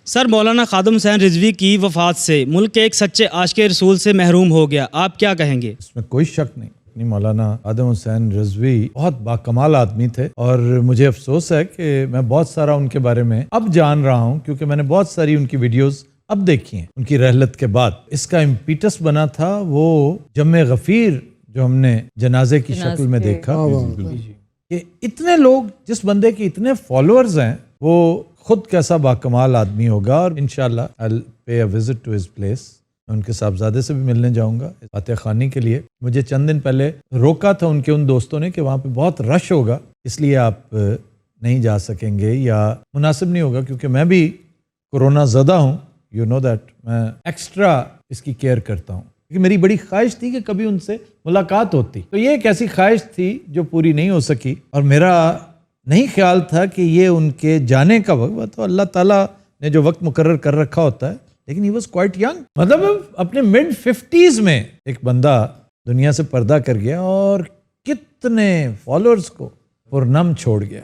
سر مولانا خادم حسین رضوی کی وفات سے ملک ایک سچے عاشق رسول سے محروم ہو گیا، آپ کیا کہیں گے؟ اس میں کوئی شک نہیں، مولانا خادم حسین رضوی بہت باکمال آدمی تھے، اور مجھے افسوس ہے کہ میں بہت سارا ان کے بارے میں اب جان رہا ہوں، کیونکہ میں نے بہت ساری ان کی ویڈیوز اب دیکھی ہیں ان کی رحلت کے بعد۔ اس کا امپیٹس بنا تھا وہ جمع غفیر جو ہم نے جنازے کی شکل میں دیکھا، کہ اتنے لوگ، جس بندے کے اتنے فالوورز ہیں، وہ خود کیسا باکمال آدمی ہوگا۔ اور انشاءاللہ I'll pay a visit to his place، میں ان کے صاحبزادے سے بھی ملنے جاؤں گا فاتح خوانی کے لیے۔ مجھے چند دن پہلے روکا تھا ان کے ان دوستوں نے کہ وہاں پہ بہت رش ہوگا، اس لیے آپ نہیں جا سکیں گے یا مناسب نہیں ہوگا، کیونکہ میں بھی کورونا زدہ ہوں، یو نو دیٹ، میں ایکسٹرا اس کی کیئر کرتا ہوں، کیونکہ میری بڑی خواہش تھی کہ کبھی ان سے ملاقات ہوتی۔ تو یہ ایک ایسی خواہش تھی جو پوری نہیں ہو سکی، اور میرا نہیں خیال تھا کہ یہ ان کے جانے کا وقت، تو اللہ تعالیٰ نے جو وقت مقرر کر رکھا ہوتا ہے، لیکن he was quite young، مطلب اپنے mid 50s میں ایک بندہ دنیا سے پردہ کر گیا اور کتنے فالوورز کو پرنم چھوڑ گیا۔